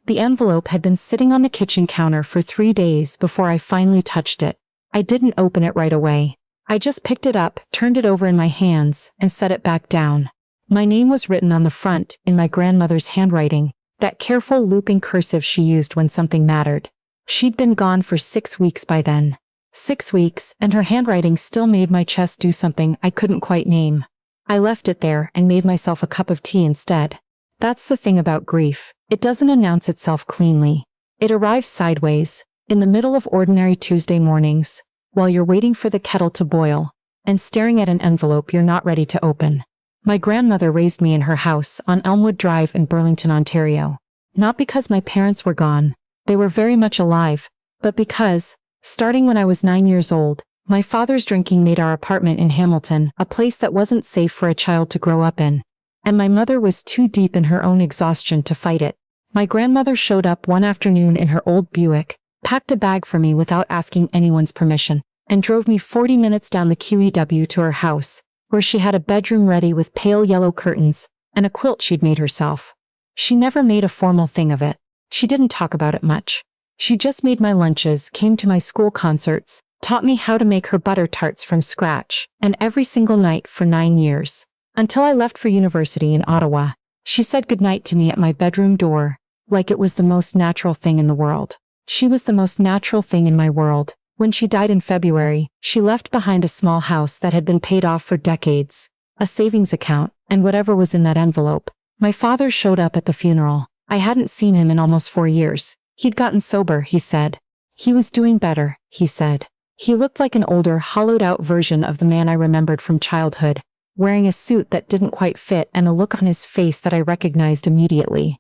The envelope had been sitting on the kitchen counter for 3 days before I finally touched it. I didn't open it right away. I just picked it up, turned it over in my hands, and set it back down. My name was written on the front in my grandmother's handwriting, that careful looping cursive she used when something mattered. She'd been gone for 6 weeks by then. 6 weeks, and her handwriting still made my chest do something I couldn't quite name. I left it there and made myself a cup of tea instead. That's the thing about grief. It doesn't announce itself cleanly. It arrives sideways, in the middle of ordinary Tuesday mornings, while you're waiting for the kettle to boil, and staring at an envelope you're not ready to open. My grandmother raised me in her house on Elmwood Drive in Burlington, Ontario. Not because my parents were gone. They were very much alive, but because, starting when I was 9 years old, my father's drinking made our apartment in Hamilton a place that wasn't safe for a child to grow up in. And my mother was too deep in her own exhaustion to fight it. My grandmother showed up one afternoon in her old Buick, packed a bag for me without asking anyone's permission, and drove me 40 minutes down the QEW to her house, where she had a bedroom ready with pale yellow curtains and a quilt she'd made herself. She never made a formal thing of it. She didn't talk about it much. She just made my lunches, came to my school concerts, taught me how to make her butter tarts from scratch, and every single night for 9 years. Until I left for university in Ottawa, she said goodnight to me at my bedroom door, like it was the most natural thing in the world. She was the most natural thing in my world. When she died in February, she left behind a small house that had been paid off for decades, a savings account, and whatever was in that envelope. My father showed up at the funeral. I hadn't seen him in almost 4 years. He'd gotten sober, he said. He was doing better, he said. He looked like an older, hollowed-out version of the man I remembered from childhood, wearing a suit that didn't quite fit and a look on his face that I recognized immediately.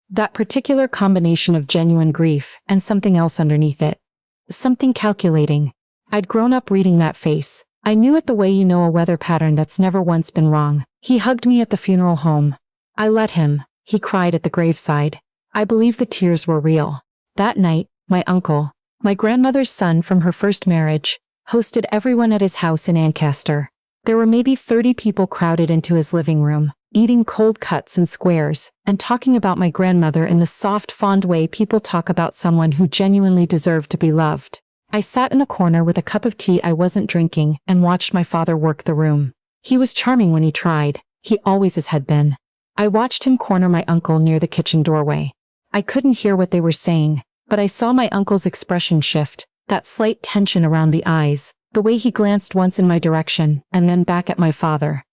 That particular combination of genuine grief and something else underneath it. Something calculating. I'd grown up reading that face. I knew it the way you know a weather pattern that's never once been wrong. He hugged me at the funeral home. I let him. He cried at the graveside. I believe the tears were real. That night, my uncle, my grandmother's son from her first marriage, hosted everyone at his house in Ancaster. There were maybe 30 people crowded into his living room, eating cold cuts and squares, and talking about my grandmother in the soft, fond way people talk about someone who genuinely deserved to be loved. I sat in the corner with a cup of tea I wasn't drinking and watched my father work the room. He was charming when he tried. He always had been. I watched him corner my uncle near the kitchen doorway. I couldn't hear what they were saying, but I saw my uncle's expression shift, that slight tension around the eyes, the way he glanced once in my direction and then back at my father.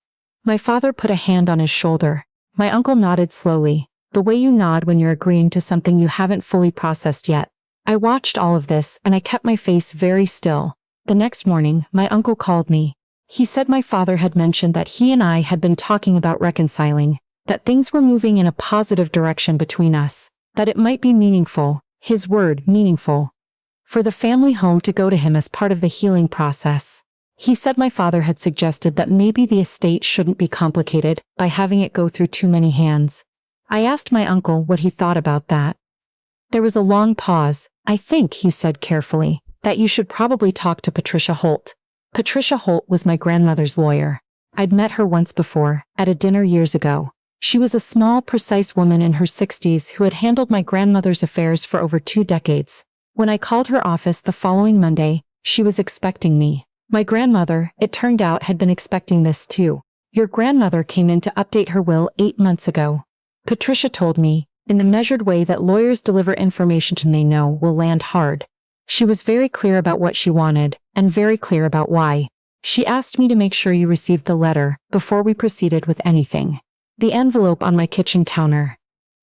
My father put a hand on his shoulder. My uncle nodded slowly, the way you nod when you're agreeing to something you haven't fully processed yet. I watched all of this and I kept my face very still. The next morning, my uncle called me. He said my father had mentioned that he and I had been talking about reconciling, that things were moving in a positive direction between us, that it might be meaningful, his word, meaningful, for the family home to go to him as part of the healing process. He said my father had suggested that maybe the estate shouldn't be complicated by having it go through too many hands. I asked my uncle what he thought about that. There was a long pause. I think, he said carefully, that you should probably talk to Patricia Holt. Patricia Holt was my grandmother's lawyer. I'd met her once before, at a dinner years ago. She was a small, precise woman in her 60s who had handled my grandmother's affairs for over 2 decades. When I called her office the following Monday, she was expecting me. My grandmother, it turned out, had been expecting this too. Your grandmother came in to update her will 8 months ago. Patricia told me, in the measured way that lawyers deliver information they know will land hard. She was very clear about what she wanted, and very clear about why. She asked me to make sure you received the letter before we proceeded with anything. The envelope on my kitchen counter.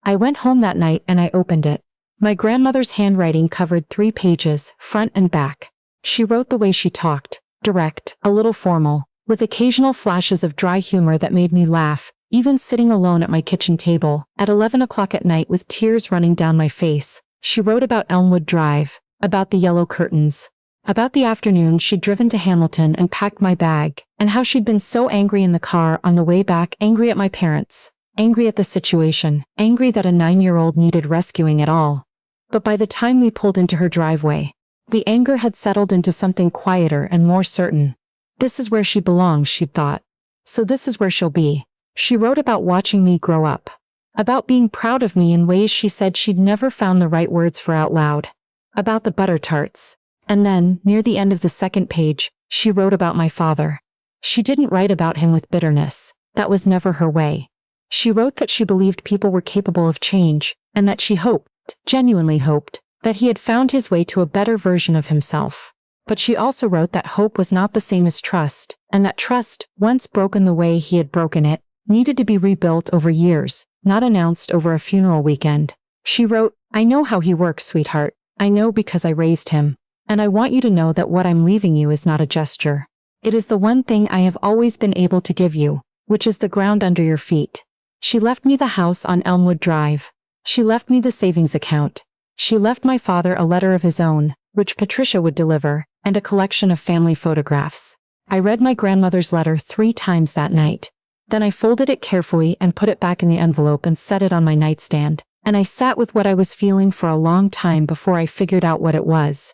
I went home that night and I opened it. My grandmother's handwriting covered 3 pages, front and back. She wrote the way she talked, direct, a little formal, with occasional flashes of dry humor that made me laugh, even sitting alone at my kitchen table, at 11 o'clock at night with tears running down my face. She wrote about Elmwood Drive, about the yellow curtains, about the afternoon she'd driven to Hamilton and packed my bag, and how she'd been so angry in the car on the way back, angry at my parents, angry at the situation, angry that a 9-year-old needed rescuing at all. But by the time we pulled into her driveway, the anger had settled into something quieter and more certain. This is where she belongs, she thought. So this is where she'll be. She wrote about watching me grow up. About being proud of me in ways she said she'd never found the right words for out loud. About the butter tarts. And then, near the end of the second page, she wrote about my father. She didn't write about him with bitterness. That was never her way. She wrote that she believed people were capable of change, and that she hoped, genuinely hoped, that he had found his way to a better version of himself. But she also wrote that hope was not the same as trust, and that trust, once broken the way he had broken it, needed to be rebuilt over years, not announced over a funeral weekend. She wrote, "I know how he works, sweetheart. I know because I raised him. And I want you to know that what I'm leaving you is not a gesture. It is the one thing I have always been able to give you, which is the ground under your feet." She left me the house on Elmwood Drive. She left me the savings account. She left my father a letter of his own, which Patricia would deliver, and a collection of family photographs. I read my grandmother's letter 3 times that night. Then I folded it carefully and put it back in the envelope and set it on my nightstand, and I sat with what I was feeling for a long time before I figured out what it was.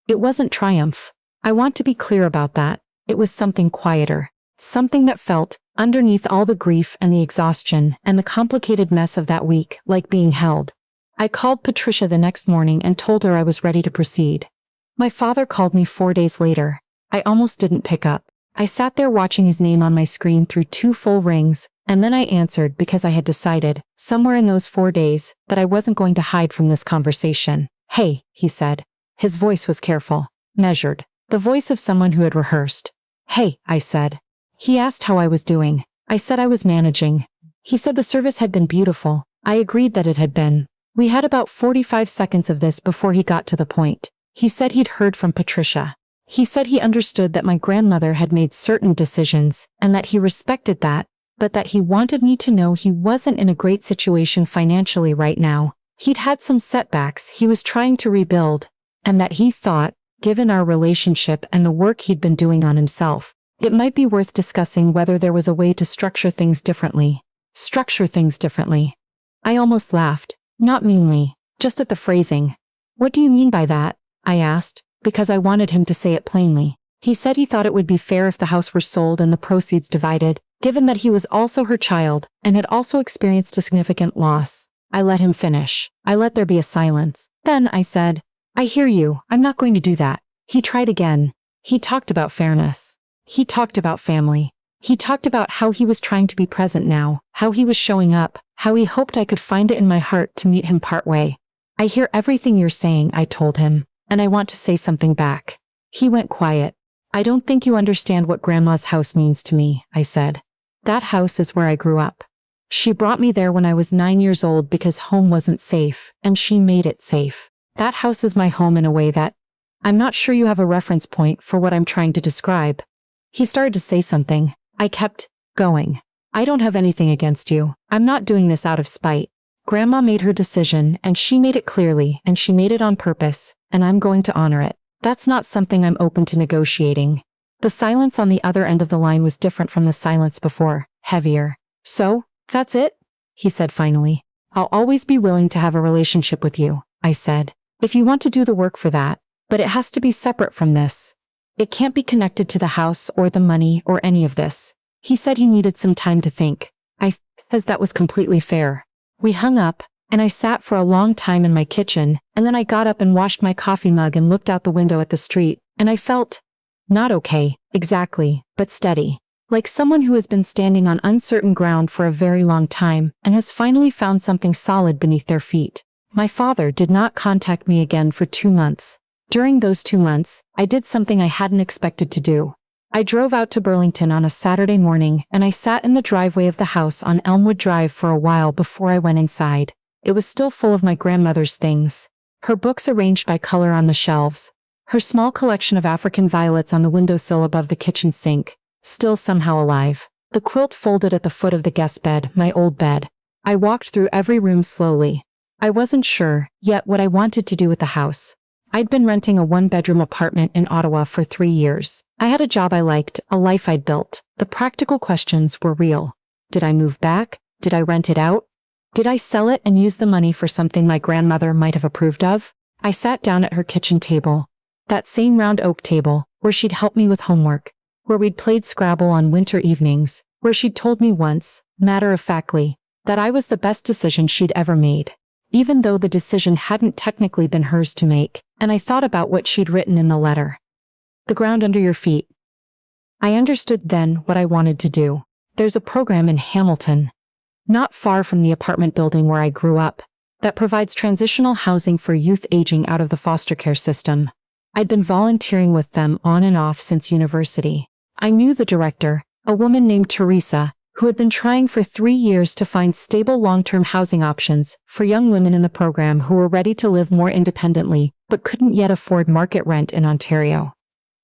It wasn't triumph. I want to be clear about that. It was something quieter. Something that felt, underneath all the grief and the exhaustion and the complicated mess of that week, like being held. I called Patricia the next morning and told her I was ready to proceed. My father called me 4 days later. I almost didn't pick up. I sat there watching his name on my screen through 2 full rings, and then I answered because I had decided, somewhere in those 4 days, that I wasn't going to hide from this conversation. "Hey," he said. His voice was careful, measured, the voice of someone who had rehearsed. "Hey," I said. He asked how I was doing. I said I was managing. He said the service had been beautiful. I agreed that it had been. We had about 45 seconds of this before he got to the point. He said he'd heard from Patricia. He said he understood that my grandmother had made certain decisions, and that he respected that, but that he wanted me to know he wasn't in a great situation financially right now. He'd had some setbacks he was trying to rebuild, and that he thought, given our relationship and the work he'd been doing on himself, it might be worth discussing whether there was a way to structure things differently. Structure things differently. I almost laughed, not meanly, just at the phrasing. "What do you mean by that?" I asked, because I wanted him to say it plainly. He said he thought it would be fair if the house were sold and the proceeds divided, given that he was also her child and had also experienced a significant loss. I let him finish. I let there be a silence. Then I said, "I hear you, I'm not going to do that." He tried again. He talked about fairness. He talked about family. He talked about how he was trying to be present now, how he was showing up, how he hoped I could find it in my heart to meet him partway. "I hear everything you're saying," I told him, "and I want to say something back." He went quiet. "I don't think you understand what Grandma's house means to me," I said. "That house is where I grew up. She brought me there when I was 9 years old because home wasn't safe, and she made it safe. That house is my home in a way that I'm not sure you have a reference point for what I'm trying to describe." He started to say something. I kept going. "I don't have anything against you. I'm not doing this out of spite. Grandma made her decision, and she made it clearly, and she made it on purpose, and I'm going to honor it. That's not something I'm open to negotiating." The silence on the other end of the line was different from the silence before, heavier. "So, that's it?" he said finally. "I'll always be willing to have a relationship with you," I said, "if you want to do the work for that, but it has to be separate from this. It can't be connected to the house or the money or any of this." He said he needed some time to think. I says that was completely fair. We hung up, and I sat for a long time in my kitchen, and then I got up and washed my coffee mug and looked out the window at the street, and I felt not okay, exactly, but steady. Like someone who has been standing on uncertain ground for a very long time and has finally found something solid beneath their feet. My father did not contact me again for 2 months. During those 2 months, I did something I hadn't expected to do. I drove out to Burlington on a Saturday morning, and I sat in the driveway of the house on Elmwood Drive for a while before I went inside. It was still full of my grandmother's things. Her books arranged by color on the shelves. Her small collection of African violets on the windowsill above the kitchen sink, still somehow alive. The quilt folded at the foot of the guest bed, my old bed. I walked through every room slowly. I wasn't sure, yet, what I wanted to do with the house. I'd been renting a 1-bedroom apartment in Ottawa for 3 years. I had a job I liked, a life I'd built. The practical questions were real. Did I move back? Did I rent it out? Did I sell it and use the money for something my grandmother might have approved of? I sat down at her kitchen table. That same round oak table, where she'd helped me with homework, where we'd played Scrabble on winter evenings, where she'd told me once, matter-of-factly, that I was the best decision she'd ever made, even though the decision hadn't technically been hers to make, and I thought about what she'd written in the letter. The ground under your feet. I understood then what I wanted to do. There's a program in Hamilton, not far from the apartment building where I grew up, that provides transitional housing for youth aging out of the foster care system. I'd been volunteering with them on and off since university. I knew the director, a woman named Teresa, who had been trying for 3 years to find stable long-term housing options for young women in the program who were ready to live more independently but couldn't yet afford market rent in Ontario.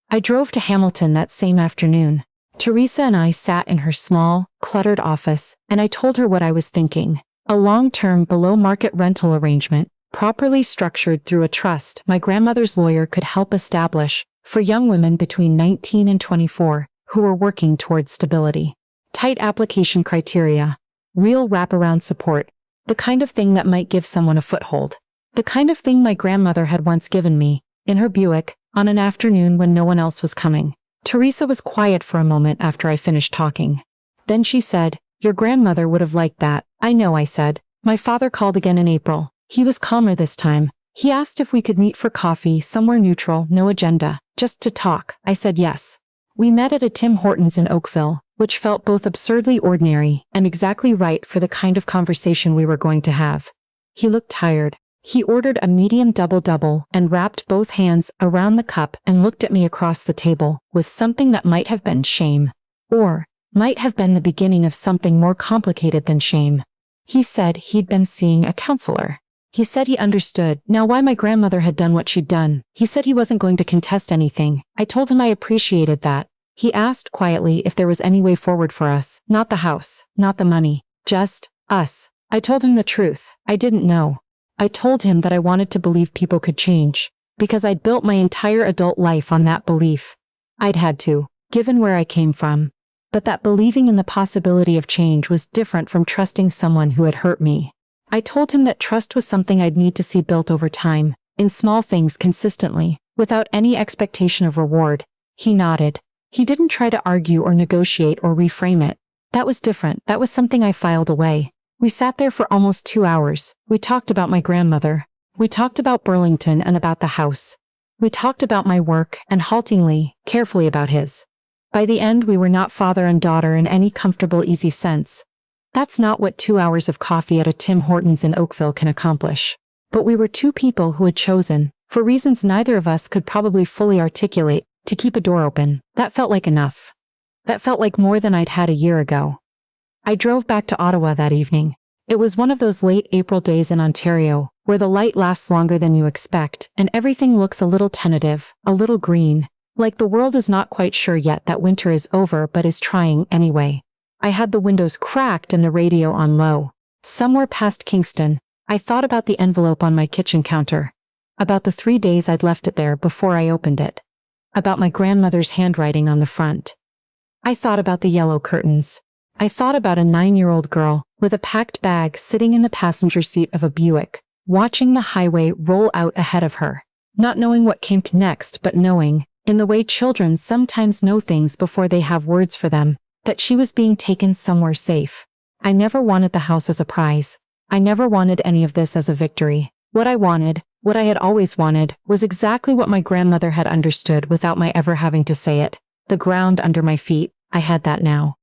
I drove to Hamilton that same afternoon. Teresa and I sat in her small, cluttered office, and I told her what I was thinking. A long-term below-market rental arrangement, properly structured through a trust my grandmother's lawyer could help establish for young women between 19 and 24 who were working towards stability. Tight application criteria, real wraparound support, the kind of thing that might give someone a foothold. The kind of thing my grandmother had once given me, in her Buick, on an afternoon when no one else was coming. Teresa was quiet for a moment after I finished talking. Then she said, "Your grandmother would have liked that." "I know," I said. My father called again in April. He was calmer this time. He asked if we could meet for coffee somewhere neutral, no agenda, just to talk. I said yes. We met at a Tim Hortons in Oakville, which felt both absurdly ordinary and exactly right for the kind of conversation we were going to have. He looked tired. He ordered a medium double-double and wrapped both hands around the cup and looked at me across the table with something that might have been shame, or might have been the beginning of something more complicated than shame. He said he'd been seeing a counselor. He said he understood now why my grandmother had done what she'd done. He said he wasn't going to contest anything. I told him I appreciated that. He asked quietly if there was any way forward for us. Not the house, not the money, just us. I told him the truth. I didn't know. I told him that I wanted to believe people could change, because I'd built my entire adult life on that belief. I'd had to, given where I came from. But that believing in the possibility of change was different from trusting someone who had hurt me. I told him that trust was something I'd need to see built over time, in small things consistently, without any expectation of reward. He nodded. He didn't try to argue or negotiate or reframe it. That was different. That was something I filed away. We sat there for almost 2 hours. We talked about my grandmother. We talked about Burlington and about the house. We talked about my work and haltingly, carefully about his. By the end, we were not father and daughter in any comfortable, easy sense. That's not what 2 hours of coffee at a Tim Hortons in Oakville can accomplish. But we were two people who had chosen, for reasons neither of us could probably fully articulate, to keep a door open. That felt like enough. That felt like more than I'd had a year ago. I drove back to Ottawa that evening. It was one of those late April days in Ontario, where the light lasts longer than you expect, and everything looks a little tentative, a little green, like the world is not quite sure yet that winter is over but is trying anyway. I had the windows cracked and the radio on low. Somewhere past Kingston, I thought about the envelope on my kitchen counter, about the 3 days I'd left it there before I opened it, about my grandmother's handwriting on the front. I thought about the yellow curtains. I thought about a 9-year-old girl with a packed bag sitting in the passenger seat of a Buick, watching the highway roll out ahead of her, not knowing what came next but knowing, in the way children sometimes know things before they have words for them, that she was being taken somewhere safe. I never wanted the house as a prize. I never wanted any of this as a victory. What I wanted, what I had always wanted, was exactly what my grandmother had understood without my ever having to say it. The ground under my feet. I had that now.